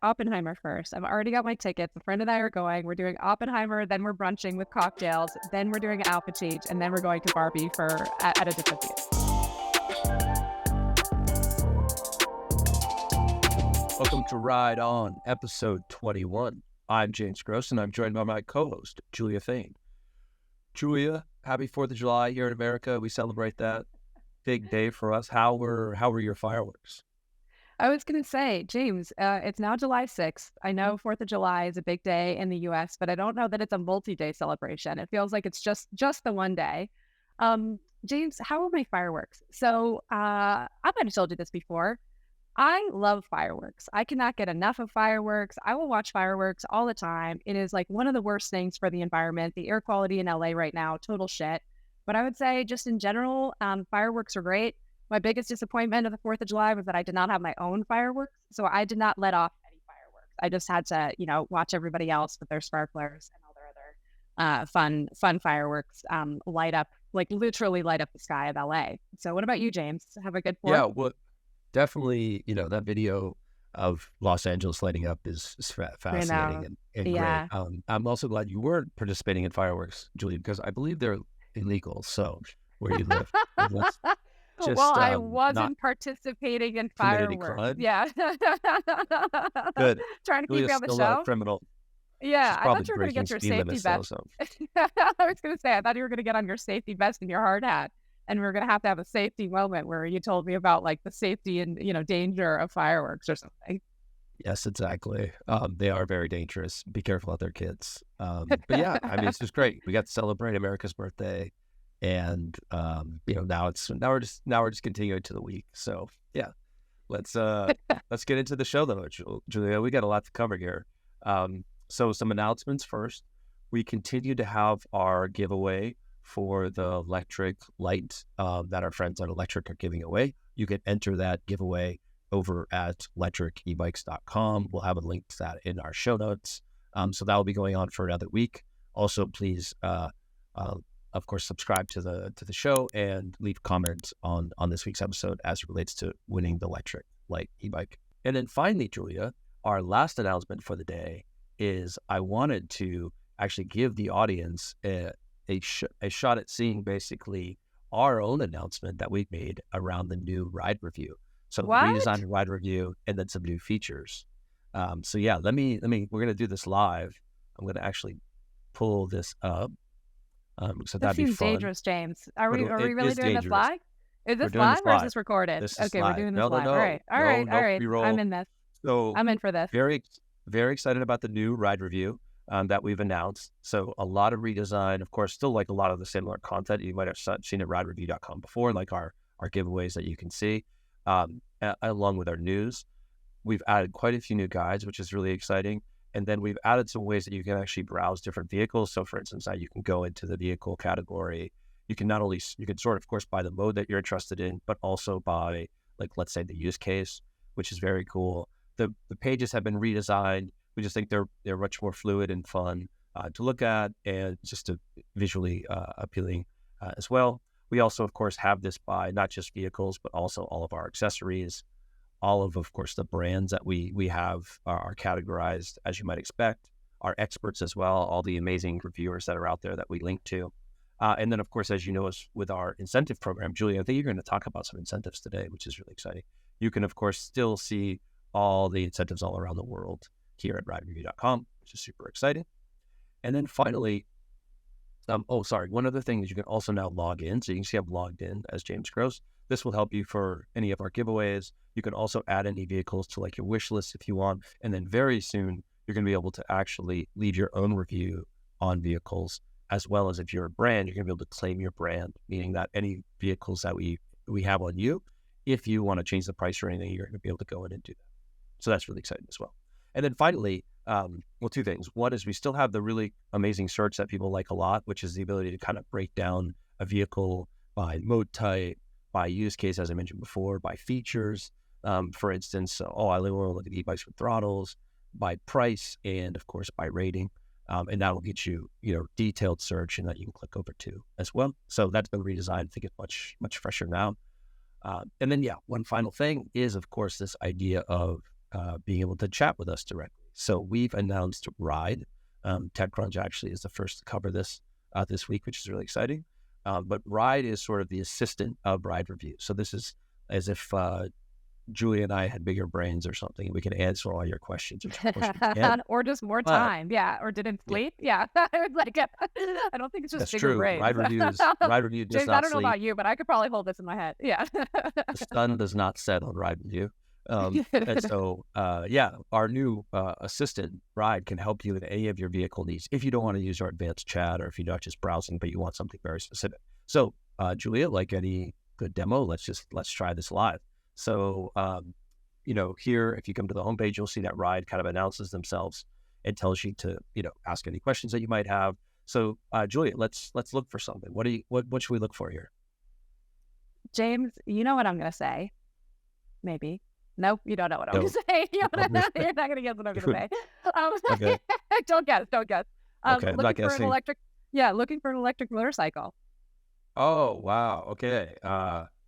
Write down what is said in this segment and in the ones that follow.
Oppenheimer first. I've already got my tickets. A friend and I are going. We're doing Oppenheimer, then we're brunching with cocktails, then we're doing Alpha Cheech, and then we're going to Barbie at a different theater. Welcome to Ride On, episode 21. I'm James Gross, and I'm joined by my co-host, Julia Fain. Julia, happy 4th of July here in America. We celebrate that big day for us. How were your fireworks? I was going to say, James, it's now July 6th. I know 4th of July is a big day in the U.S., but I don't know that it's a multi-day celebration. It feels like it's just the one day. James, how are my fireworks? So I might have told you this before. I love fireworks. I cannot get enough of fireworks. I will watch fireworks all the time. It is like one of the worst things for the environment. The air quality in LA right now, total shit. But I would say just in general, fireworks are great. My biggest disappointment of the 4th of July was that I did not have my own fireworks. So I did not let off any fireworks. I just had to, watch everybody else with their sparklers and all their other fun fireworks literally light up the sky of LA. So what about you, James? Have a good 4th? Yeah, well, definitely, that video of Los Angeles lighting up is fascinating and Yeah. great. I'm also glad you weren't participating in fireworks, Julia, because I believe they're illegal. So where you live, let's just, I wasn't participating in fireworks. Yeah. Good. Trying to keep Julia's you on the still show. not a criminal. Yeah, She's I probably thought you were going to breaking get your speed safety limits, vest. so. I was going to say, I thought you were going to get on your safety vest and your hard hat. And we were going to have a safety moment where you told me about like the safety and, danger of fireworks or something. Yes, exactly. They are very dangerous. Be careful out there, kids. But yeah, I mean, it's just great. We got to celebrate America's birthday, and now we're just continuing to the week. So yeah, let's get into the show though, Julia. We got a lot to cover here. So some announcements first. We continue to have our giveaway for the Lectric Lite that our friends at Lectric are giving away. You can enter that giveaway over at lectricebikes.com. We'll have a link to that in our show notes. So that will be going on for another week. Also, please, of course, subscribe to the show and leave comments on this week's episode as it relates to winning the Lectric Lite e-bike. And then finally, Julia, our last announcement for the day is I wanted to actually give the audience a shot at seeing basically our own announcement that we've made around the new ride review. So redesigned ride review and then some new features. So yeah, we're going to do this live. I'm going to actually pull this up. So that'd be fun. Seems dangerous, James. Are we really doing this live? Is this live or is this recorded? Okay, we're doing this live. All right. I'm in this. So I'm in for this. Very, very excited about the new ride review that we've announced. So a lot of redesign, of course, still like a lot of the similar content you might have seen at ridereview.com before, like our giveaways that you can see. Along with our news, we've added quite a few new guides, which is really exciting. And then we've added some ways that you can actually browse different vehicles. So for instance, you can go into the vehicle category. You can sort of course, buy the mode that you're interested in, but also buy, like, let's say the use case, which is very cool. The pages have been redesigned. We just think they're much more fluid and fun to look at, and just visually appealing as well. We also, of course, have this by not just vehicles, but also all of our accessories. All of course, the brands that we have are categorized as you might expect. Our experts as well, all the amazing reviewers that are out there that we link to. And then, of course, as you know, with our incentive program, Julia, I think you're going to talk about some incentives today, which is really exciting. You can, of course, still see all the incentives all around the world here at ridereview.com, which is super exciting. And then finally, one other thing is you can also now log in. So you can see I'm logged in as James Gross. This will help you for any of our giveaways. You can also add any vehicles to like your wish list if you want. And then very soon, you're going to be able to actually leave your own review on vehicles, as well as if you're a brand, you're going to be able to claim your brand, meaning that any vehicles that we have on you, if you want to change the price or anything, you're going to be able to go in and do that. So that's really exciting as well. And then finally, two things. One is we still have the really amazing search that people like a lot, which is the ability to kind of break down a vehicle by mode type, by use case, as I mentioned before, by features. For instance, I want to look at e-bikes with throttles, by price, and of course by rating. And that will get you, detailed search, and that you can click over to as well. So that's been redesigned. I think it's much fresher now. And then, one final thing is, of course, this idea of being able to chat with us directly. So we've announced Ride. TechCrunch actually is the first to cover this this week, which is really exciting. But Ride is sort of the assistant of Ride Review. So this is as if Julia and I had bigger brains or something. We can answer all your questions, which of course we can. Or just more time. Yeah. Or didn't sleep. Yeah. Like, I don't think it's just That's bigger true. brains. Ride Review does James, not I don't know sleep. about you, but I could probably hold this in my head. Yeah. The sun does not set on Ride Review. And so, our new assistant, Ride, can help you with any of your vehicle needs if you don't want to use our advanced chat or if you're not just browsing, but you want something very specific. So, Julia, like any good demo, let's try this live. So, here, if you come to the homepage, you'll see that Ride kind of announces themselves and tells you to, ask any questions that you might have. So, Julia, let's look for something. What should we look for here? James, you know what I'm going to say? Maybe. Nope, you don't know what I'm going to say. You're not going to guess what I'm going to say. Okay. Don't guess. Okay, I'm not guessing. Looking for an electric motorcycle. Oh, wow. Okay.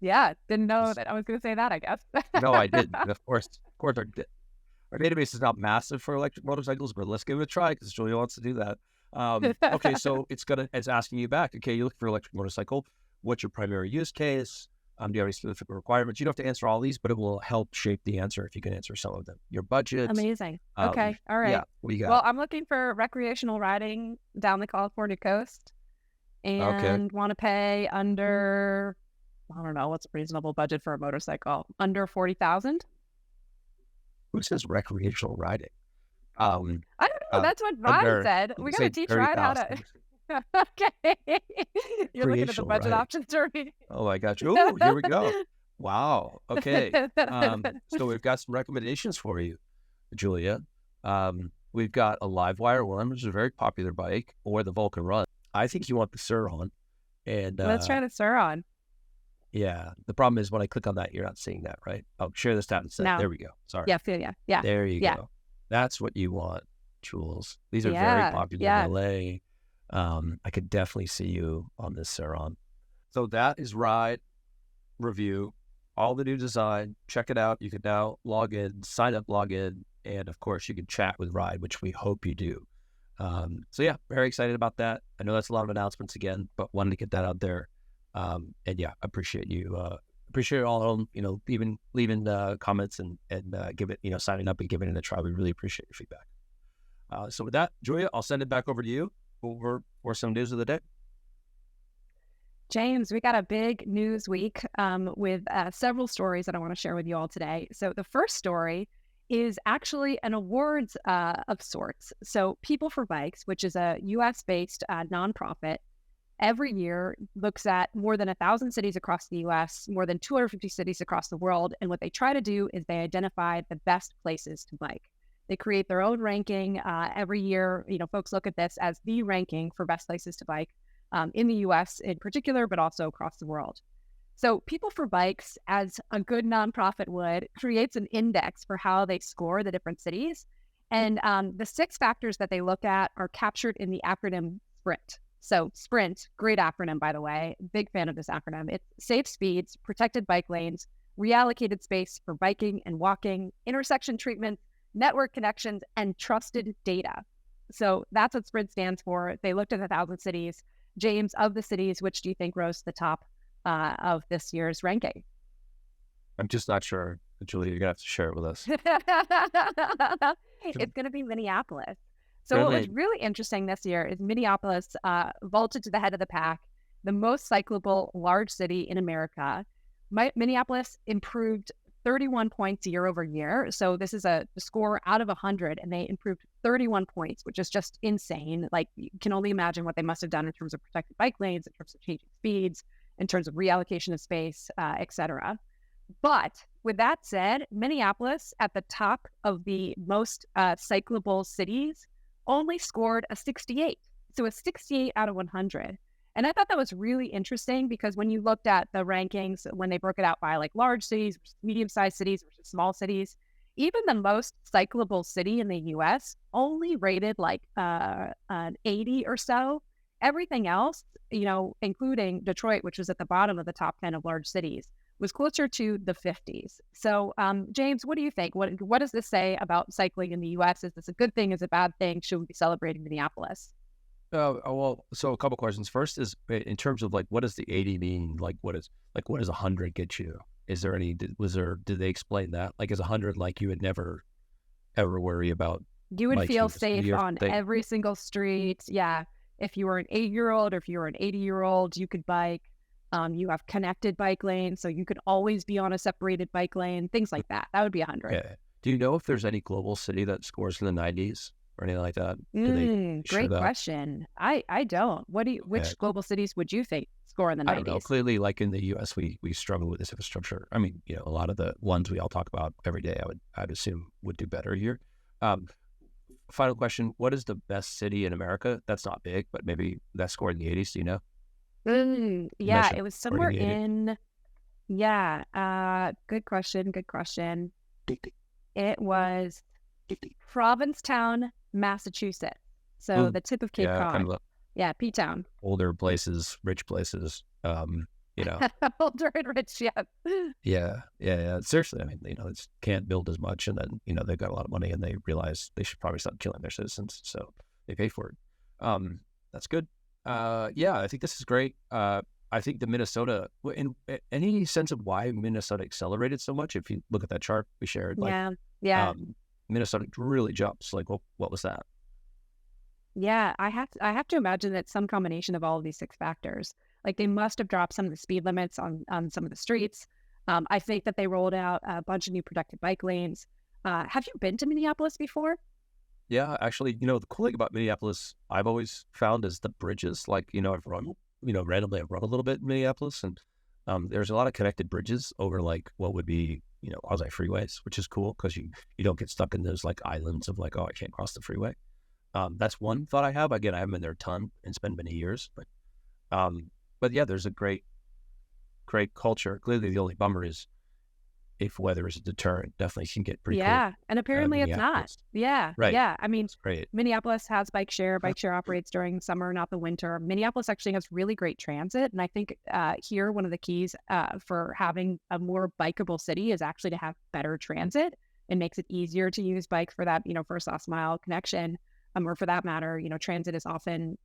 Yeah, didn't know that I was going to say that, I guess. No, I didn't. Of course, our database is not massive for electric motorcycles, but let's give it a try because Julia wants to do that. Okay, so it's asking you back. Okay, you look for electric motorcycle. What's your primary use case? Do you have any specific requirements? You don't have to answer all these, but it will help shape the answer if you can answer some of them. Your budget. Amazing. Okay. All right. Yeah, what you got? Well, I'm looking for recreational riding down the California coast and want to pay under, I don't know, what's a reasonable budget for a motorcycle? Under 40,000? Who says recreational riding? I don't know. That's what Ryan said. We got to teach Ryan how to. Okay. You're looking at the budget options, Derby. Oh my gosh. Oh, here we go. Wow. Okay. So we've got some recommendations for you, Julia. We've got a Livewire one, which is a very popular bike, or the Vulcan Run. I think you want the Sur-On. And let's try the Sur-On. Yeah. The problem is when I click on that, you're not seeing that, right? Oh, share this tab instead. No. There we go. Sorry. Yeah. There you go. That's what you want, Jules. These are very popular in LA. I could definitely see you on this Sur-On. So that is Ride Review, all the new design. Check it out. You can now log in, sign up, log in, and of course you can chat with Ride, which we hope you do. So yeah, very excited about that. I know that's a lot of announcements again, but wanted to get that out there. And yeah, appreciate you. Appreciate all of them. Even leaving comments and give it, signing up and giving it a try. We really appreciate your feedback. So with that, Julia, I'll send it back over to you for some news of the day. James, we got a big news week with several stories that I want to share with you all today. So the first story is actually an awards of sorts. So People for Bikes, which is a US-based nonprofit, every year looks at more than 1,000 cities across the US, more than 250 cities across the world. And what they try to do is they identify the best places to bike. They create their own ranking every year. Folks look at this as the ranking for best places to bike in the US in particular, but also across the world. So People for Bikes, as a good nonprofit would, creates an index for how they score the different cities. And the 6 factors that they look at are captured in the acronym SPRINT. So SPRINT, great acronym, by the way, big fan of this acronym. It's safe speeds, protected bike lanes, reallocated space for biking and walking, intersection treatment, network connections, and trusted data. So that's what SPRINT stands for. They looked at 1,000 cities. James, of the cities, which do you think rose to the top of this year's ranking? I'm just not sure. Julia, you're going to have to share it with us. It's going to be Minneapolis. So what was really interesting this year is Minneapolis vaulted to the head of the pack, the most cyclable large city in America. Minneapolis improved 31 points year over year. So this is a score out of 100, and they improved 31 points, which is just insane. Like, you can only imagine what they must have done in terms of protected bike lanes, in terms of changing speeds, in terms of reallocation of space, et cetera. But with that said, Minneapolis, at the top of the most cyclable cities, only scored a 68. So a 68 out of 100. And I thought that was really interesting because when you looked at the rankings, when they broke it out by like large cities, medium-sized cities versus small cities, even the most cyclable city in the US only rated like an 80 or so. Everything else, including Detroit, which was at the bottom of the top 10 of large cities, was closer to the 50s. So, James, what do you think? What does this say about cycling in the U.S.? Is this a good thing? Is it a bad thing? Should we be celebrating Minneapolis? Well, so a couple questions. First is in terms of like, what does the 80 mean? What does 100 get you? Is there any, did they explain that? Like, is 100 like you would never ever worry about You would biking feel in the city safe or on something? every single street. Yeah. If you were an 8-year-old or if you were an 80-year-old, you could bike. You have connected bike lanes, so you could always be on a separated bike lane, things like that. That would be 100. Yeah. Do you know if there's any global city that scores in the 90s or anything like that? Do they share Great that? question. I don't. Yeah. Which global cities would you think score in the I don't know. 90s? Clearly, like in the U.S., we struggle with this infrastructure. I mean, a lot of the ones we all talk about every day, I'd assume would do better here. Um, Final question: what is the best city in America? That's not big, but maybe that scored in the 80s. Do you know? You Yeah, mentioned it was scoring somewhere in the 80s. in, yeah, good question, good question. It was Provincetown, Massachusetts. So Mm, the tip of Cape yeah, kind Cod. of the Yeah, P-Town. older places, rich places. You know, Older and rich, yeah. yeah. Seriously, I mean, it's can't build as much, and then they've got a lot of money, and they realize they should probably stop killing their citizens, so they pay for it. That's good. Yeah, I think this is great. I think the Minnesota, in any sense of why Minnesota accelerated so much, if you look at that chart we shared, like, Yeah, yeah, Minnesota really jumps. Like, what was that? yeah. I have to imagine that some combination of all of these 6 factors. Like they must have dropped some of the speed limits on some of the streets. I think that they rolled out a bunch of new protected bike lanes. Have you been to Minneapolis before? Yeah, actually, the cool thing about Minneapolis, I've always found is the bridges. Like, I've run, randomly I've run a little bit in Minneapolis, and there's a lot of connected bridges over like what would be, quasi freeways, which is cool because you don't get stuck in those like islands of like, oh, I can't cross the freeway. That's one thought I have. Again, I haven't been there a ton. It's been many years, but yeah, there's a great culture. Clearly, the only bummer is if weather is a deterrent, definitely can get pretty cold. Yeah, and apparently it's not. Minneapolis, Yeah, right? yeah. I mean, It's great. Minneapolis has bike share. Bike share operates during summer, not the winter. Minneapolis actually has really great transit, and I think here one of the keys for having a more bikeable city is actually to have better transit. It makes it easier to use bike for that, first last mile connection. Or for that matter, transit is often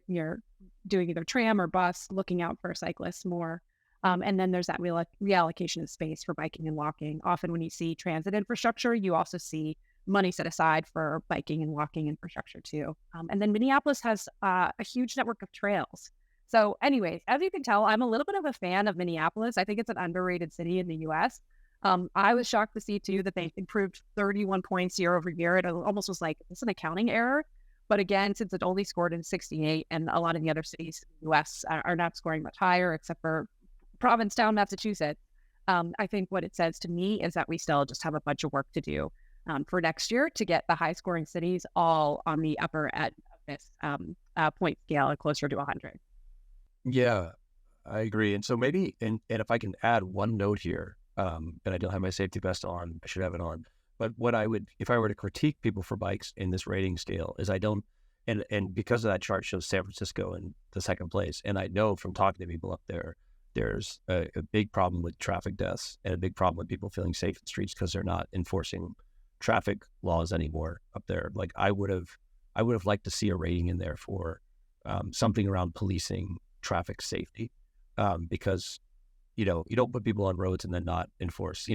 you're doing either tram or bus, looking out for cyclists more. And then there's that reallocation of space for biking and walking. Often when you see transit infrastructure, you also see money set aside for biking and walking infrastructure too. And then Minneapolis has a huge network of trails. So anyways, as you can tell, I'm a little bit of a fan of Minneapolis. I think it's an underrated city in the US. I was shocked to see too that they improved 31 points year over year. It almost was like, it's an accounting error. But again, since it only scored in 68 and a lot of the other cities in the US are not scoring much higher, except for Provincetown, Massachusetts, I think what it says to me is that we still just have a bunch of work to do for next year to get the high scoring cities all on the upper end of this point scale and closer to 100. Yeah, I agree. And so maybe, and if I can add one note here, and I don't have my safety vest on, I should have it on. But what I would, if I were to critique people for bikes in this rating scale, is I don't, and because of that chart shows San Francisco in the second place, and I know from talking to people up there, there's a big problem with traffic deaths and a big problem with people feeling safe in streets because they're not enforcing traffic laws anymore up there. Like I would have liked to see a rating in there for something around policing traffic safety, because you don't put people on roads and then not enforce.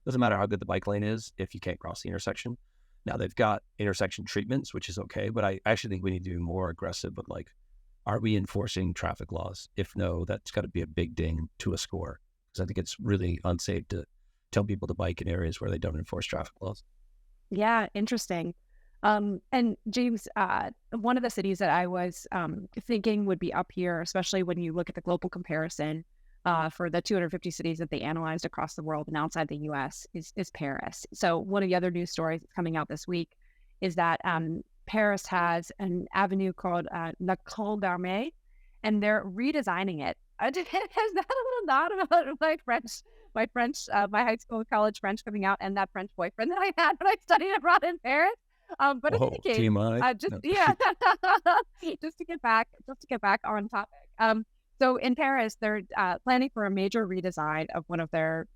Doesn't matter how good the bike lane is if you can't cross the intersection. Now they've got intersection treatments, which is okay, but I actually think we need to be more aggressive with like, are we enforcing traffic laws? If no, that's got to be a big ding to a score, because I think it's really unsafe to tell people to bike in areas where they don't enforce traffic laws. Yeah, interesting. And James, one of the cities that I was thinking would be up here, especially when you look at the global comparison for the 250 cities that they analyzed across the world and outside the US, is Paris. So one of the other news stories that's coming out this week is that Paris has an avenue called Grand Armée, and they're redesigning it. Has that a little nod about my high school and college French coming out, and that French boyfriend that I had when I studied abroad in Paris? But in any case, TMI. just No. yeah, just to get back on topic. So in Paris, they're planning for a major redesign of one of their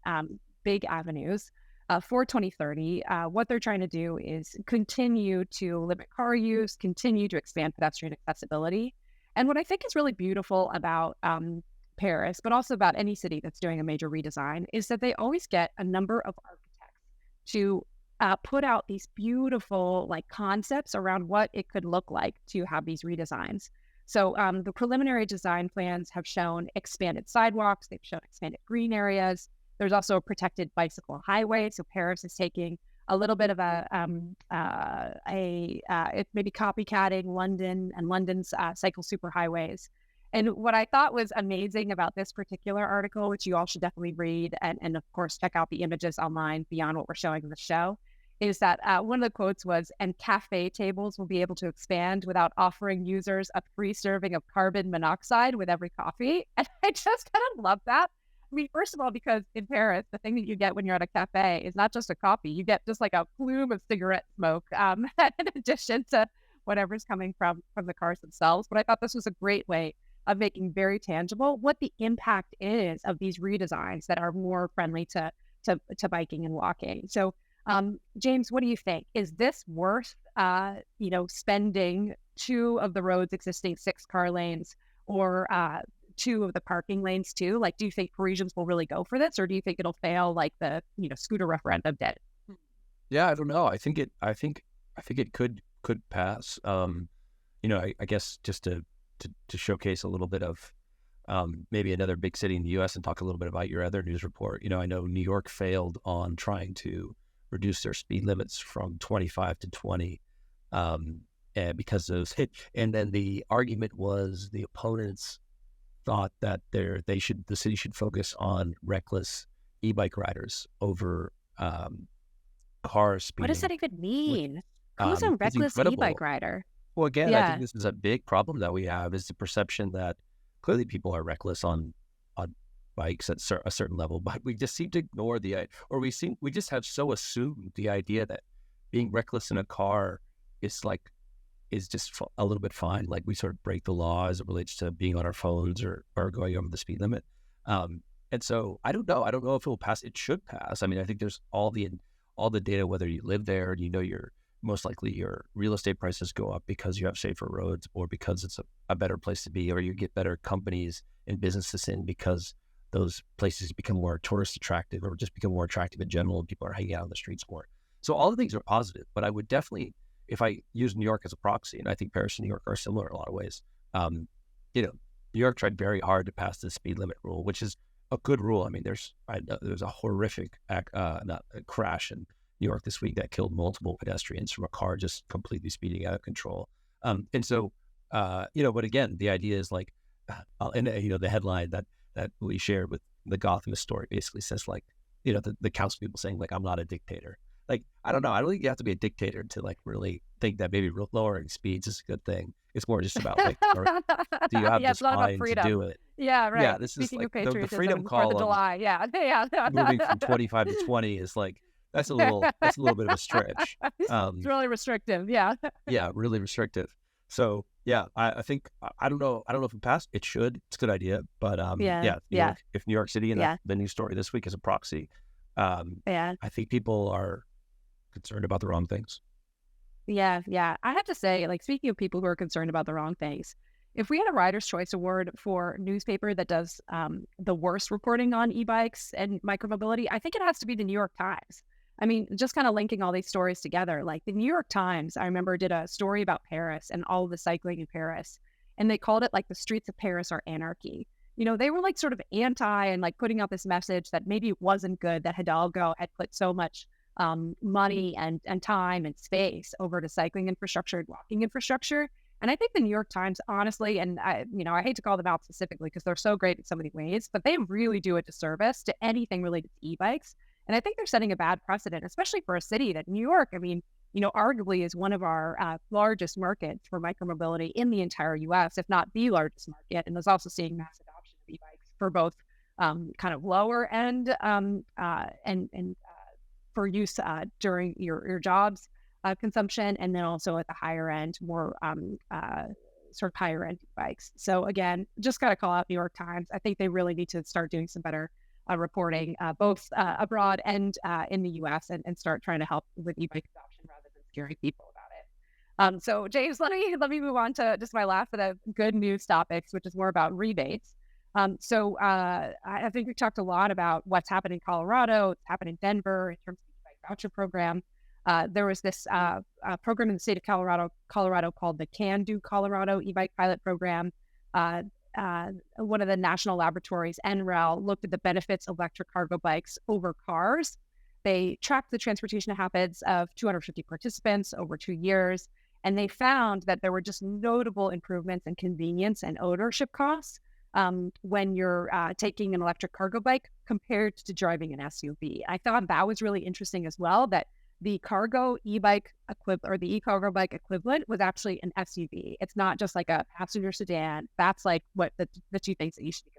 big avenues for 2030. What they're trying to do is continue to limit car use, continue to expand pedestrian accessibility. And what I think is really beautiful about Paris, but also about any city that's doing a major redesign, is that they always get a number of architects to put out these beautiful like concepts around what it could look like to have these redesigns. So the preliminary design plans have shown expanded sidewalks, they've shown expanded green areas. There's also a protected bicycle highway. So Paris is taking a little bit of it maybe copycatting London and London's cycle superhighways. And what I thought was amazing about this particular article, which you all should definitely read, and of course check out the images online beyond what we're showing in the show, is that one of the quotes was, "And cafe tables will be able to expand without offering users a free serving of carbon monoxide with every coffee." And I just kind of love that. I mean, first of all, because in Paris, the thing that you get when you're at a cafe is not just a coffee. You get just like a plume of cigarette smoke in addition to whatever's coming from the cars themselves. But I thought this was a great way of making very tangible what the impact is of these redesigns that are more friendly to biking and walking. So James, what do you think? Is this worth, spending 2 of the road's existing 6 car lanes or 2 of the parking lanes too? Like, do you think Parisians will really go for this, or do you think it'll fail like the, scooter referendum did? Yeah, I don't know. I think it could pass. I guess just to showcase a little bit of maybe another big city in the U.S. and talk a little bit about your other news report. I know New York failed on trying to reduce their speed limits from 25 to 20 because of and then the argument was the opponents thought that the city should focus on reckless e-bike riders over cars speeding. What does that even mean? Who's a reckless e-bike rider? Well, again, I think this is a big problem that we have, is the perception that clearly people are reckless on bikes at a certain level, but we just seem to ignore we just have so assumed the idea that being reckless in a car is just a little bit fine. Like we sort of break the law as it relates to being on our phones or going over the speed limit. And so I don't know if it will pass. It should pass. I mean, I think there's all the data, whether you live there and you're most likely your real estate prices go up because you have safer roads or because it's a better place to be, or you get better companies and businesses in because those places become more tourist attractive or just become more attractive in general and people are hanging out on the streets more. So all the things are positive, but I would definitely, if I use New York as a proxy, and I think Paris and New York are similar in a lot of ways, New York tried very hard to pass the speed limit rule, which is a good rule. I mean, there's a horrific crash in New York this week that killed multiple pedestrians from a car just completely speeding out of control. But again, the idea is like, the headline that we shared with the Gothamist story basically says the council people saying I'm not a dictator. I don't know. I don't think you have to be a dictator to really think that maybe lowering speeds is a good thing. It's more just about do you have this mind to do it? Yeah, right. Yeah, this Speaking is of patriotism, the freedom call. 4th of July. Yeah. Moving from 25 to 20 is that's a little bit of a stretch. It's really restrictive. Yeah. Yeah, really restrictive. So yeah, I think I don't know if it passed. It should. It's a good idea. But if New York City and the news story this week is a proxy, I think people are concerned about the wrong things. Yeah. I have to say, speaking of people who are concerned about the wrong things, if we had a Rider's Choice Award for newspaper that does the worst reporting on e-bikes and micromobility, I think it has to be the New York Times. I mean, just kind of linking all these stories together, the New York Times, I remember, did a story about Paris and all of the cycling in Paris, and they called it the streets of Paris are anarchy. They were sort of anti and putting out this message that maybe it wasn't good that Hidalgo had put so much money and time and space over to cycling infrastructure and walking infrastructure. And I think the New York Times, honestly, and I hate to call them out specifically because they're so great in so many ways, but they really do a disservice to anything related to e-bikes. And I think they're setting a bad precedent, especially for a city that New York, arguably is one of our largest markets for micromobility in the entire U.S., if not the largest market. And there's also seeing mass adoption of e-bikes for both kind of lower end and for use during your jobs consumption, and then also at the higher end, more sort of higher end bikes. So again, just got to call out New York Times. I think they really need to start doing some better reporting, both abroad and in the US, and start trying to help with e-bike adoption rather than scaring people about it. So James, let me move on to just my last set of good news topics, which is more about rebates. I think we talked a lot about what's happened in Colorado, what's happened in Denver in terms of the e-bike voucher program. There was this program in the state of Colorado called the Can Do Colorado e-bike pilot program. One of the national laboratories, NREL, looked at the benefits of electric cargo bikes over cars. They tracked the transportation habits of 250 participants over 2 years, and they found that there were just notable improvements in convenience and ownership costs when you're taking an electric cargo bike compared to driving an SUV. I thought that was really interesting as well, that the cargo e-bike equivalent, or the e-cargo bike equivalent, was actually an SUV. It's not just like a passenger sedan. That's like what the two things that you should be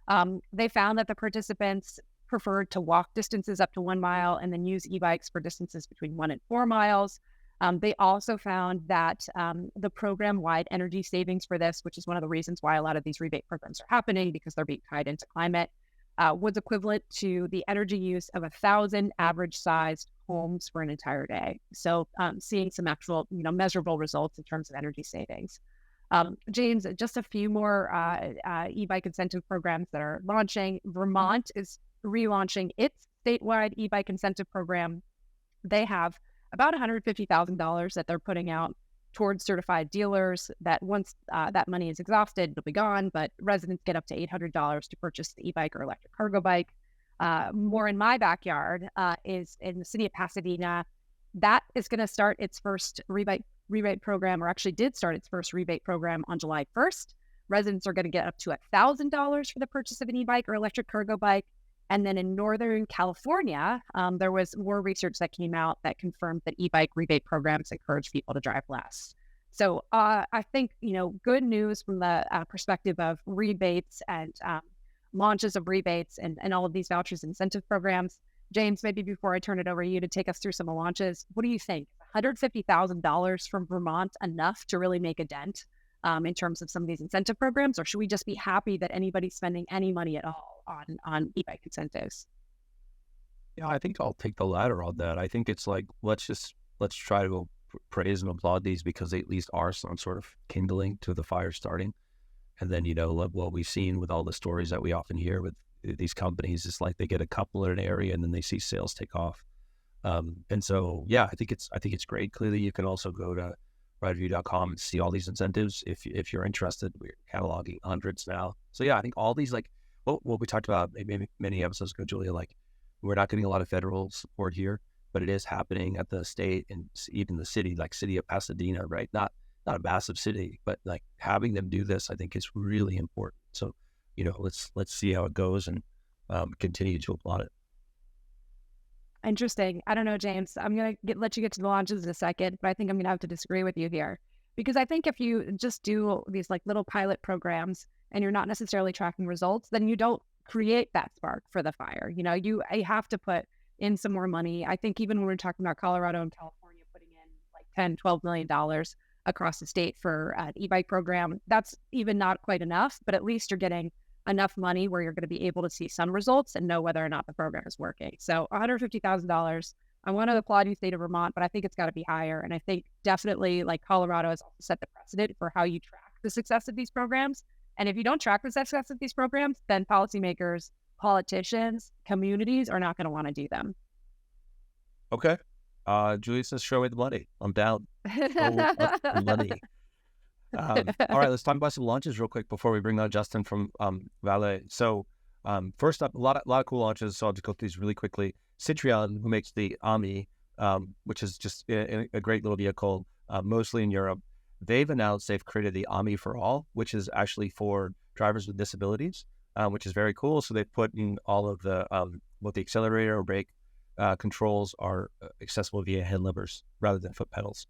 comparing. They found that the participants preferred to walk distances up to 1 mile and then use e-bikes for distances between 1 and 4 miles. They also found that the program-wide energy savings for this, which is one of the reasons why a lot of these rebate programs are happening, because they're being tied into climate, was equivalent to the energy use of 1,000 average-sized homes for an entire day. So seeing some actual, measurable results in terms of energy savings. James, just a few more e-bike incentive programs that are launching. Vermont is relaunching its statewide e-bike incentive program. They have about $150,000 that they're putting out towards certified dealers, that once that money is exhausted, it'll be gone, but residents get up to $800 to purchase the e-bike or electric cargo bike. More in my backyard is in the city of Pasadena. That is going to start its first rebate program, or actually did start its first rebate program on July 1st. Residents are going to get up to $1,000 for the purchase of an e-bike or electric cargo bike. And then in Northern California, there was more research that came out that confirmed that e-bike rebate programs encourage people to drive less. So I think, good news from the perspective of rebates and launches of rebates and all of these vouchers and incentive programs. James, maybe before I turn it over to you to take us through some launches, what do you think? $150,000 from Vermont enough to really make a dent in terms of some of these incentive programs, or should we just be happy that anybody's spending any money at all on e-bike incentives? Yeah, I think I'll take the latter on that. I think it's like, let's try to praise and applaud these because they at least are some sort of kindling to the fire starting. And then, what we've seen with all the stories that we often hear with these companies is like they get a couple in an area and then they see sales take off. And so, yeah, I think it's great. Clearly, you can also go to ridereview.com and see all these incentives if you're interested. We're cataloging hundreds now. So yeah, I think all these, like what we talked about maybe many episodes ago, Julia, like we're not getting a lot of federal support here, but it is happening at the state and even the city, like city of Pasadena, right? Not a massive city, but like having them do this, I think is really important. So, let's see how it goes and continue to applaud it. Interesting. I don't know, James. I'm going to let you get to the launches in a second, but I think I'm going to have to disagree with you here. Because I think if you just do these like little pilot programs and you're not necessarily tracking results, then you don't create that spark for the fire. You have to put in some more money. I think even when we're talking about Colorado and California putting in like $10, $12 million across the state for an e-bike program, that's even not quite enough, but at least you're getting enough money where you're going to be able to see some results and know whether or not the program is working. So $150,000, I want to applaud you, state of Vermont, but I think it's got to be higher. And I think definitely like Colorado has also set the precedent for how you track the success of these programs. And if you don't track the success of these programs, then policymakers, politicians, communities are not going to want to do them. Okay. Julia says, show me the money. I'm down. The money. All right, let's talk about some launches real quick before we bring on Justin from Vela. So first up, a lot of cool launches. So I'll just go through these really quickly. Citroën, who makes the Armée, which is just a great little vehicle, mostly in Europe. They've announced they've created the Armée for All, which is actually for drivers with disabilities, which is very cool. So they've put in all of the both the accelerator or brake controls are accessible via hand levers rather than foot pedals.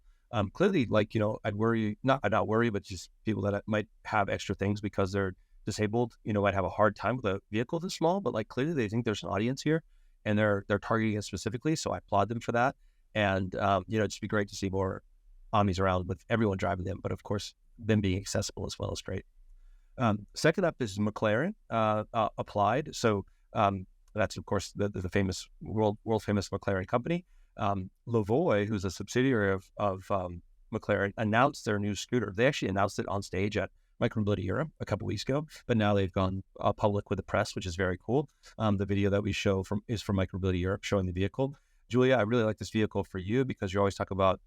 Clearly, like, I'd worry, not worry, but just people that might have extra things because they're disabled, might have a hard time with a vehicle this small, but like clearly they think there's an audience here and they're targeting it specifically. So I applaud them for that. And, it'd just be great to see more Omnis around with everyone driving them. But of course, them being accessible as well is great. Second up is McLaren Applied. So that's, of course, the famous world famous McLaren company. Lavoie, who's a subsidiary of McLaren, announced their new scooter. They actually announced it on stage at Micromobility Europe a couple weeks ago, but now they've gone public with the press, which is very cool. The video that we show is from Micromobility Europe showing the vehicle. Julia, I really like this vehicle for you because you always talk about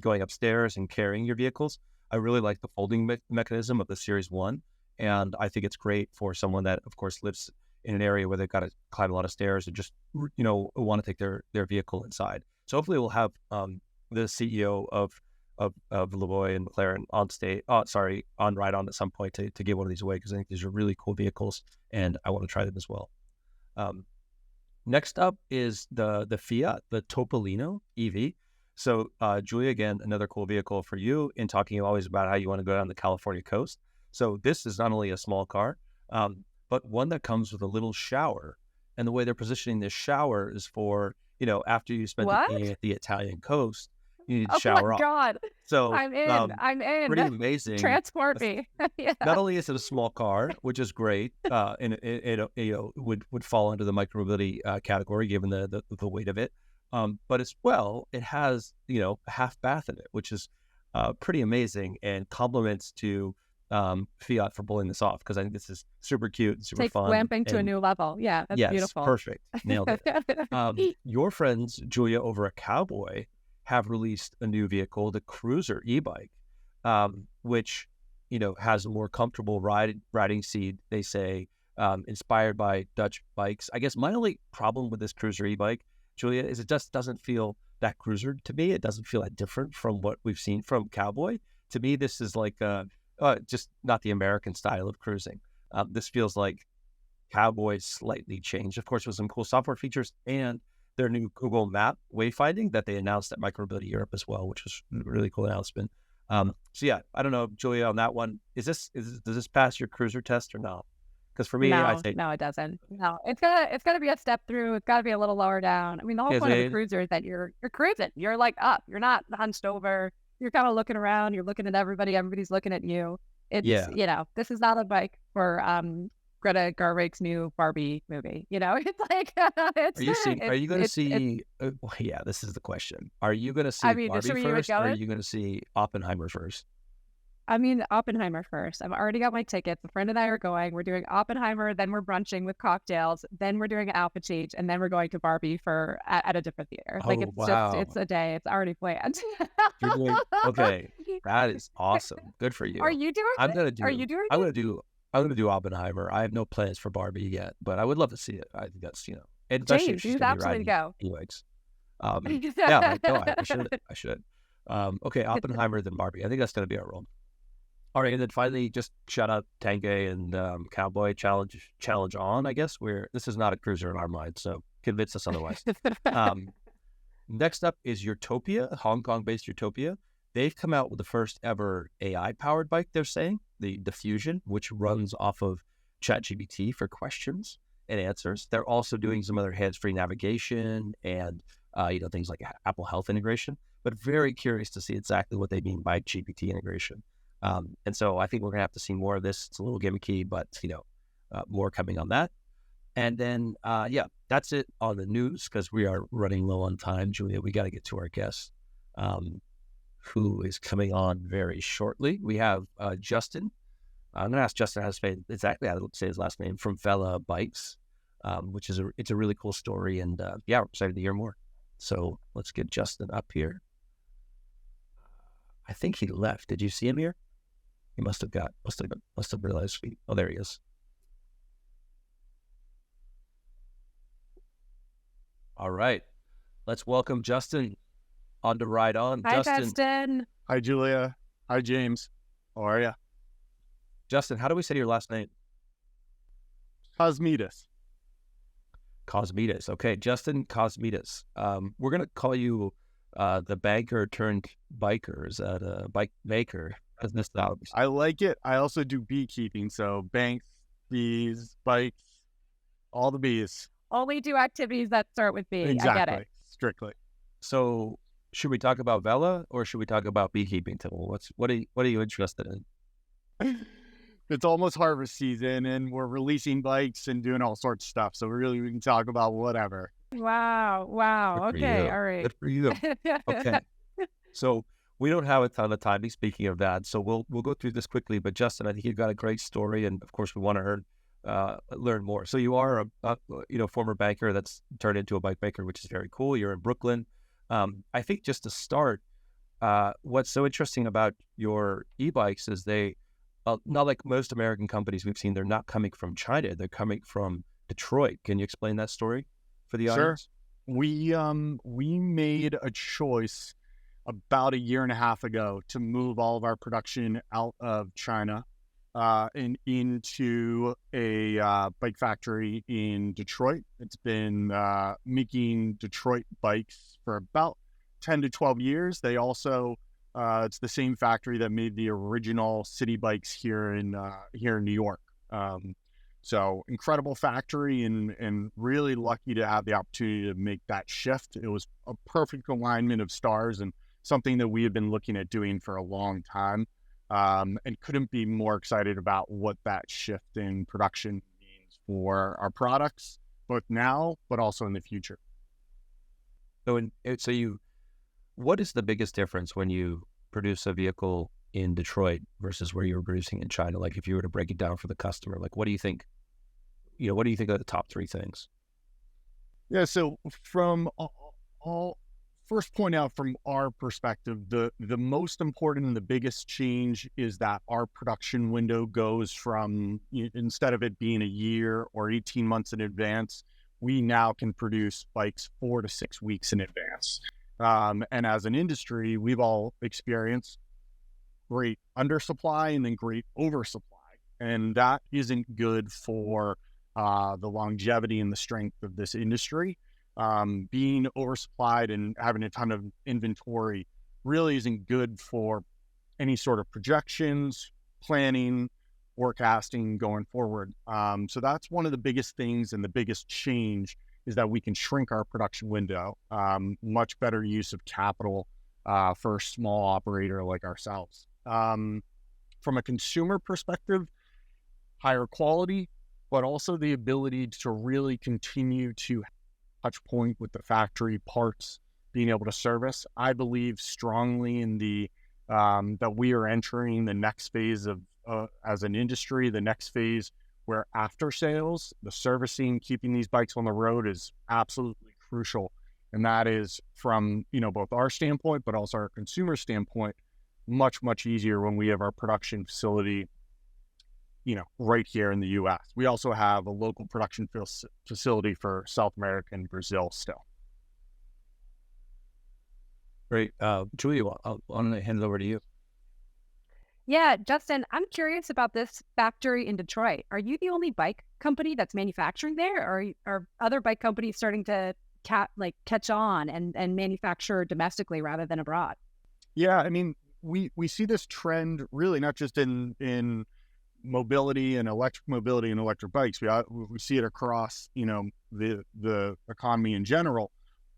going upstairs and carrying your vehicles. I really like the folding mechanism of the Series 1, and I think it's great for someone that, of course, lives in an area where they've got to climb a lot of stairs and just, want to take their vehicle inside. So hopefully we'll have the CEO of Lavoie and McLaren on Ride On at some point to give one of these away, because I think these are really cool vehicles and I want to try them as well. Next up is the Fiat, the Topolino EV. So Julia, again, another cool vehicle for you in talking always about how you want to go down the California coast. So this is not only a small car, but one that comes with a little shower. And the way they're positioning this shower is for, after you spend the day at the Italian coast, you need to shower off. Oh my God. So I'm in. Pretty amazing. Transport me. Yeah. Not only is it a small car, which is great, and it would fall under the micromobility category given the weight of it, but as well, it has a half bath in it, which is pretty amazing and compliments to Fiat for pulling this off, because I think this is super cute and super fun. Glamping to a new level. Yeah, that's beautiful. Perfect. Nailed it. Your friends, Julia, over at Cowboy, have released a new vehicle, the Cruiser e-bike, which, has a more comfortable riding seat, they say, inspired by Dutch bikes. I guess my only problem with this Cruiser e-bike, Julia, is it just doesn't feel that cruiser to me. It doesn't feel that different from what we've seen from Cowboy. To me, this is like just not the American style of cruising. This feels like Cowboy slightly changed, of course, with some cool software features and their new Google Map wayfinding that they announced at Micromobility Europe as well, which was a really cool announcement. So yeah, I don't know, Julia, on that one, does this pass your cruiser test or not? Because for me, no, I think no, it doesn't. No, it's gotta be a step through. It's gotta be a little lower down. I mean, the whole point of a cruiser is that you're cruising. You're like up. You're not hunched over. You're kind of looking around. You're looking at everybody. Everybody's looking at you. It's this is not a bike for Greta Gerwig's new Barbie movie. It's like are you going to see? This is the question. Are you going to see Barbie first, or are you going to see Oppenheimer first? I mean, Oppenheimer first. I've already got my tickets. A friend and I are going. We're doing Oppenheimer, then we're brunching with cocktails, then we're doing Alpha Cheech, and then we're going to Barbie at a different theater. It's a day. It's already planned. Okay, that is awesome. Good for you. Are you doing? Are you doing? I'm gonna do Oppenheimer. I have no plans for Barbie yet, but I would love to see it. I think that's James, you absolutely go. E-bikes. I should. Okay, Oppenheimer then Barbie. I think that's gonna be our role. All right, and then finally, just shout out Tanguay and Cowboy challenge on. I guess this is not a cruiser in our mind, so convince us otherwise. Next up is Utopia, Hong Kong-based Utopia. They've come out with the first ever AI-powered bike. They're saying the Fusion, which runs off of ChatGPT for questions and answers. They're also doing some other hands-free navigation and things like Apple Health integration. But very curious to see exactly what they mean by GPT integration. And so I think we're going to have to see more of this. It's a little gimmicky, but, more coming on that. And then, that's it on the news, because we are running low on time. Julia, we got to get to our guest, who is coming on very shortly. We have Justin. I'm going to ask Justin how to say exactly how to say his last name, from Vela Bikes, which is it's a really cool story. And we're excited to hear more. So let's get Justin up here. I think he left. Did you see him here? He must have realized oh, there he is. All right. Let's welcome Justin on to Ride On. Hi, Justin. Hi, Julia. Hi, James. How are you? Justin, how do we say your last name? Kosmides. Kosmides. Okay, Justin Kosmides. We're going to call you the banker turned biker. Is that a bike maker? I like it. I also do beekeeping, so banks, bees, bikes, all the bees. Only do activities that start with B. Exactly. I get it. Strictly. So Should we talk about Vela or should we talk about beekeeping, Tim? What are you interested in? It's almost harvest season and we're releasing bikes and doing all sorts of stuff. So really we can talk about whatever. Wow. Wow. Good for Okay. you. All right. Good for you. Okay. So we don't have a ton of time. Speaking of that, so we'll go through this quickly. But Justin, I think you've got a great story, and of course we want to learn more. So you are a former banker that's turned into a bike maker, which is very cool. You're in Brooklyn. I think just to start, what's so interesting about your e-bikes is they, not like most American companies we've seen, they're not coming from China. They're coming from Detroit. Can you explain that story for the audience? Sure. We made a choice about a year and a half ago to move all of our production out of China and into a bike factory in Detroit. It's been making Detroit bikes for about 10 to 12 years. They also, it's the same factory that made the original city bikes here in New York. So incredible factory and really lucky to have the opportunity to make that shift. It was a perfect alignment of stars and something that we had been looking at doing for a long time, and couldn't be more excited about what that shift in production means for our products, both now, but also in the future. What is the biggest difference when you produce a vehicle in Detroit versus where you're producing in China? Like if you were to break it down for the customer, like what do you think? What do you think are the top three things? Yeah. So from all first point out from our perspective, the most important and the biggest change is that our production window goes from, instead of it being a year or 18 months in advance, we now can produce bikes 4 to 6 weeks in advance. And as an industry, we've all experienced great undersupply and then great oversupply. And that isn't good for the longevity and the strength of this industry. Being oversupplied and having a ton of inventory really isn't good for any sort of projections, planning, forecasting going forward. So that's one of the biggest things, and the biggest change is that we can shrink our production window. Much better use of capital for a small operator like ourselves. From a consumer perspective, higher quality, but also the ability to really continue to touch point with the factory parts, being able to service. I believe strongly in the that we are entering the next phase of as an industry, the next phase where after sales, the servicing, keeping these bikes on the road is absolutely crucial. And that is from, both our standpoint, but also our consumer standpoint, much, much easier when we have our production facility, right here in the U.S. We also have a local production facility for South America and Brazil still. Great. Julia, I'm going to hand it over to you. Yeah, Justin, I'm curious about this factory in Detroit. Are you the only bike company that's manufacturing there, or are other bike companies starting to catch on and manufacture domestically rather than abroad? Yeah, I mean, we see this trend really not just in mobility and electric bikes. We see it across, the economy in general.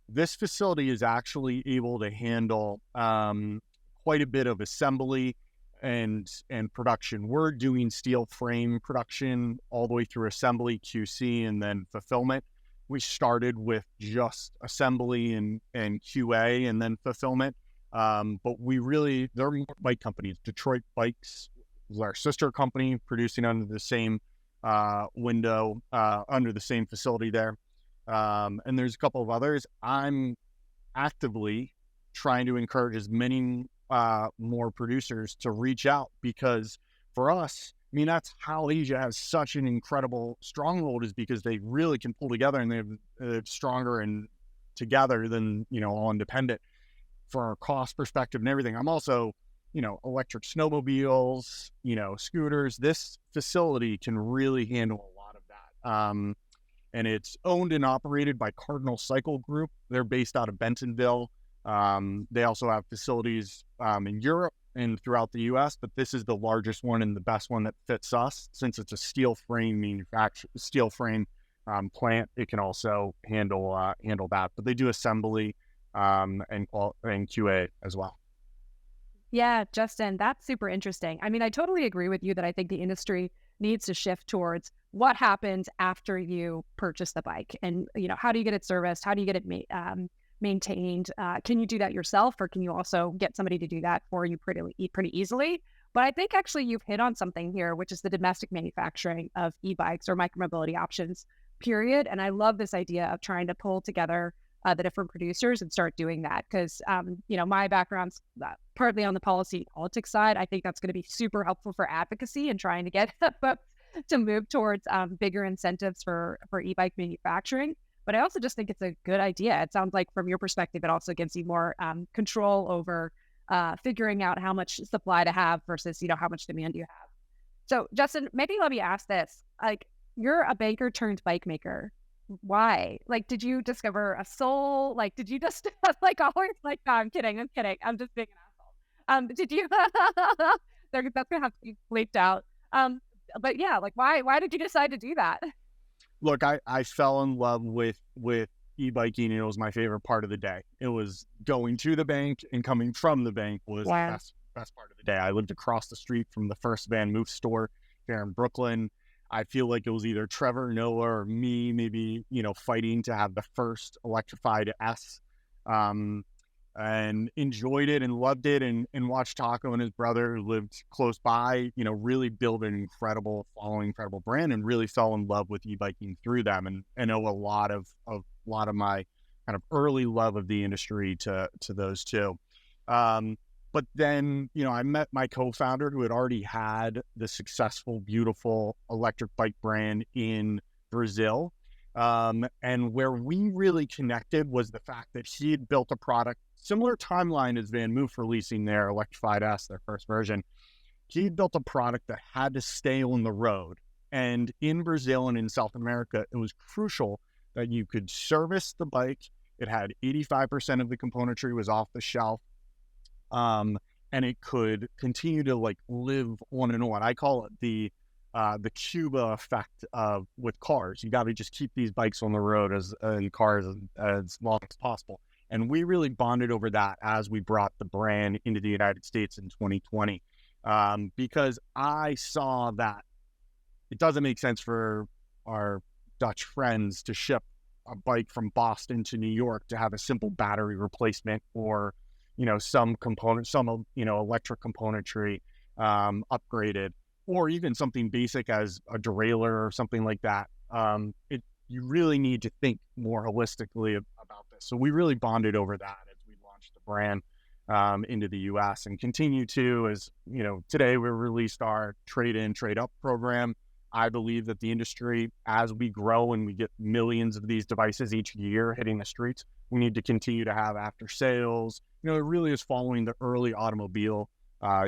This facility is actually able to handle quite a bit of assembly and production. We're doing steel frame production all the way through assembly, QC, and then fulfillment. We started with just assembly and QA and then fulfillment. But there are more bike companies. Detroit Bikes is our sister company, producing under the same window, under the same facility there. And there's a couple of others. I'm actively trying to encourage as many more producers to reach out, because for us, I mean, that's how Asia has such an incredible stronghold, is because they really can pull together and they're stronger and together than, all independent for our cost perspective and everything. I'm also, electric snowmobiles, scooters. This facility can really handle a lot of that. And it's owned and operated by Cardinal Cycle Group. They're based out of Bentonville. They also have facilities in Europe and throughout the U.S., but this is the largest one and the best one that fits us, since it's a steel frame plant. It can also handle that. But they do assembly and QA as well. Yeah, Justin, that's super interesting. I mean, I totally agree with you that I think the industry needs to shift towards what happens after you purchase the bike, and how do you get it serviced? How do you get it maintained? Can you do that yourself, or can you also get somebody to do that for you pretty easily? But I think actually you've hit on something here, which is the domestic manufacturing of e-bikes or micromobility options, period. And I love this idea of trying to pull together the different producers and start doing that, because my background's partly on the politics side. I think that's going to be super helpful for advocacy and trying to get folks to move towards bigger incentives for e-bike manufacturing. But I also just think it's a good idea. It sounds like from your perspective, it also gives you more control over figuring out how much supply to have versus how much demand you have. So Justin, maybe let me ask this: like, you're a banker turned bike maker. Why? Like, did you discover a soul? Like, did you just like always like? No, I'm kidding. I'm just being an asshole. Did you? That's gonna have to be bleeped out. But yeah, like, why did you decide to do that? Look, I fell in love with e-biking, and it was my favorite part of the day. It was going to the bank and coming from the bank was the best part of the day. I lived across the street from the first Van Moof store here in Brooklyn. I feel like it was either Trevor, Noah, or me, maybe, fighting to have the first electrified S, and enjoyed it and loved it, and watched Taco and his brother, who lived close by, really build an incredible brand, and really fell in love with e-biking through them. And I know a lot of my kind of early love of the industry to those two. But then, I met my co-founder, who had already had the successful, beautiful electric bike brand in Brazil. And where we really connected was the fact that he had built a product, similar timeline as Van Moof releasing their electrified S, their first version. He built a product that had to stay on the road. And in Brazil and in South America, it was crucial that you could service the bike. It had 85% of the componentry was off the shelf. And it could continue to live on and on. I call it the Cuba effect with cars. You got to just keep these bikes on the road and cars as long as possible. And we really bonded over that as we brought the brand into the United States in 2020, because I saw that it doesn't make sense for our Dutch friends to ship a bike from Boston to New York to have a simple battery replacement, or some electric componentry upgraded, or even something basic as a derailleur or something like that. You really need to think more holistically about this. So we really bonded over that as we launched the brand into the US, and continue to, as today we released our trade-in, trade-up program. I believe that the industry, as we grow and we get millions of these devices each year hitting the streets, we need to continue to have after sales. It really is following the early automobile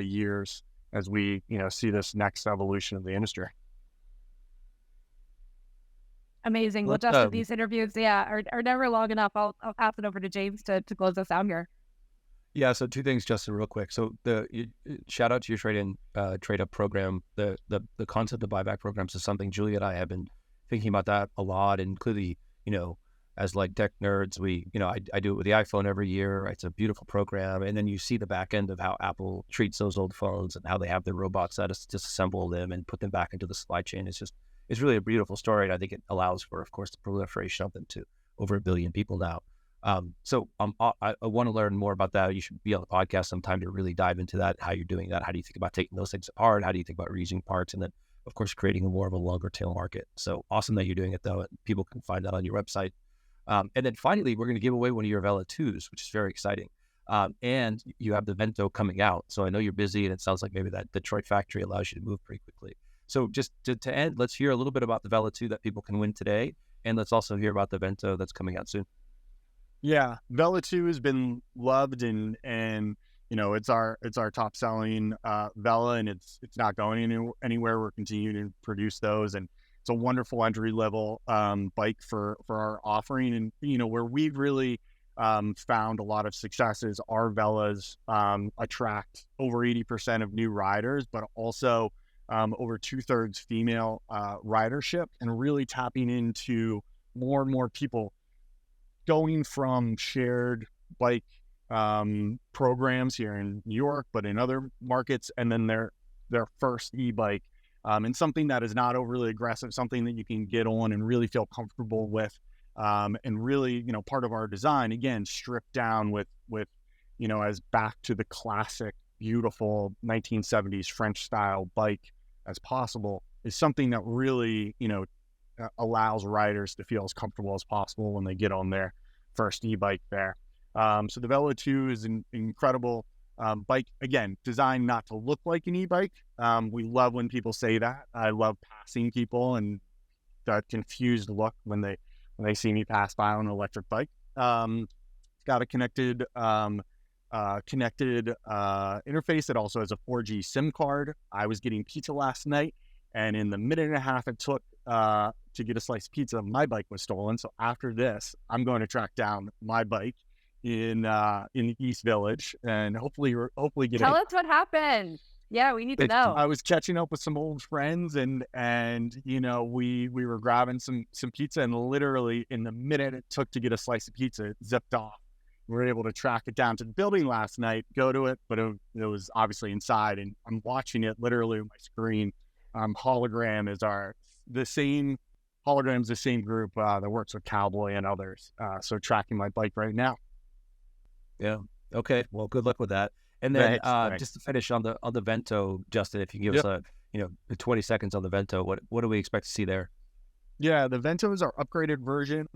years as we, see this next evolution of the industry. Amazing. Well, Justin, these interviews, are never long enough. I'll pass it over to James to close us out here. Yeah. So two things, Justin, real quick. So shout out to your trade-in, trade-up program. The concept of buyback programs is something Julia and I have been thinking about that a lot. And clearly, as tech nerds, I do it with the iPhone every year. It's a beautiful program. And then you see the back end of how Apple treats those old phones and how they have their robots that disassemble them and put them back into the supply chain. It's really a beautiful story. And I think it allows for, of course, the proliferation of them to over 1 billion people now. I want to learn more about that. You should be on the podcast sometime to really dive into that, how you're doing that. How do you think about taking those things apart? How do you think about reusing parts? And then, of course, creating more of a longer tail market. So awesome that you're doing it, though. And people can find that on your website. And then finally, we're going to give away one of your Vela 2s, which is very exciting. And you have the Vento coming out. So I know you're busy, and it sounds like maybe that Detroit factory allows you to move pretty quickly. So just to end, let's hear a little bit about the Vela 2 that people can win today. And let's also hear about the Vento that's coming out soon. Yeah, Vela 2 has been loved, and it's our top selling Vela, and it's not going anywhere. We're continuing to produce those, and it's a wonderful entry level bike for our offering. And where we've really found a lot of successes, our Velas attract over 80% of new riders, but also over 2/3 female ridership, and really tapping into more and more people going from shared bike programs here in New York, but in other markets, and then their first e-bike, and something that is not overly aggressive, something that you can get on and really feel comfortable with, and really, part of our design, again, stripped down with as back to the classic, beautiful 1970s French style bike as possible, is something that really, allows riders to feel as comfortable as possible when they get on their first e-bike there. So the Vela 2 is an incredible bike, again, designed not to look like an e-bike. We love when people say that. I love passing people and that confused look when they see me pass by on an electric bike. It's got a connected interface. It also has a 4G SIM card. I was getting pizza last night, and in the minute and a half it took to get a slice of pizza, my bike was stolen. So after this, I'm going to track down my bike in the East Village and hopefully get Tell us what happened. Yeah, we need to know. I was catching up with some old friends and we were grabbing some pizza, and literally in the minute it took to get a slice of pizza, it zipped off. We were able to track it down to the building last night, go to it, but it was obviously inside, and I'm watching it literally on my screen. Hologram is the same group that works with Cowboy and others. So tracking my bike right now. Yeah. Okay. Well, good luck with that. And then Thanks. Just to finish on the Vento, Justin, if you can give us 20 seconds on the Vento, what do we expect to see there? Yeah, the Vento is our upgraded version.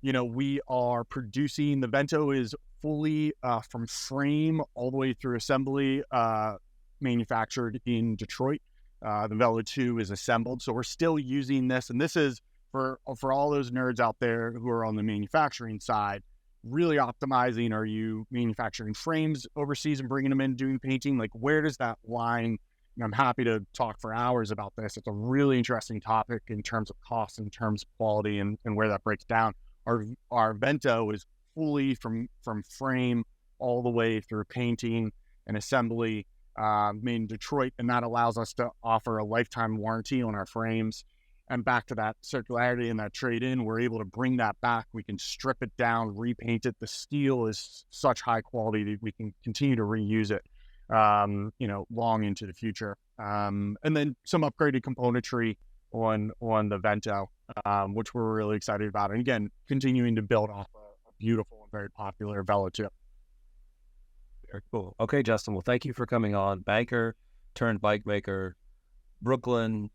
We are producing, the Vento is fully from frame all the way through assembly, manufactured in Detroit. The Vela 2 is assembled. So we're still using this. And this is for all those nerds out there who are on the manufacturing side, really optimizing. Are you manufacturing frames overseas and bringing them in, doing painting? Like, where does that line? And I'm happy to talk for hours about this. It's a really interesting topic in terms of cost, in terms of quality, and where that breaks down. Our Vento is fully from frame all the way through painting and assembly, made in Detroit, and that allows us to offer a lifetime warranty on our frames. And back to that circularity and that trade-in, we're able to bring that back. We can strip it down, repaint it. The steel is such high quality that we can continue to reuse it, long into the future. And then some upgraded componentry on the Vento, which we're really excited about. And again, continuing to build off a beautiful and very popular Vela 2. Very cool. Okay, Justin. Well, thank you for coming on. Banker turned bike maker, Brooklyn,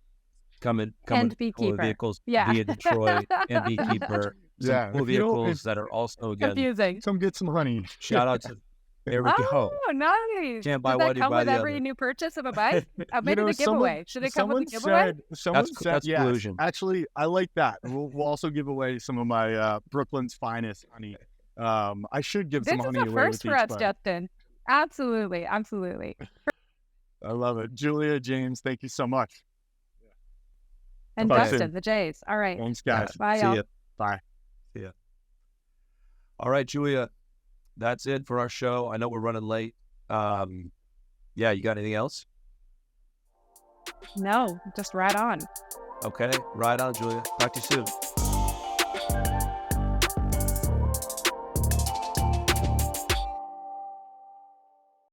coming and beekeeper. Vehicles via Detroit, and beekeeper. Some cool vehicles that are also, again, confusing. Some get some honey. Shout out to there we go. Oh, nice. Can't buy Does one, that come you buy with the every other. new purchase of a bike? Maybe the giveaway. Should it come with the giveaway? Someone said, That's yes. collusion. Actually, I like that. We'll also give away some of my Brooklyn's finest honey. I should give some honey away. This is a first for us, bike. Justin. Absolutely. Absolutely. I love it. Julia, James, thank you so much. And Bye. Justin, the Jays. All right. Thanks, guys. Bye, See y'all. ya. Bye. See ya. All right, Julia, that's it for our show. I know we're running late. Yeah, you got anything else? No, just right on. Okay, right on, Julia. Talk to you soon.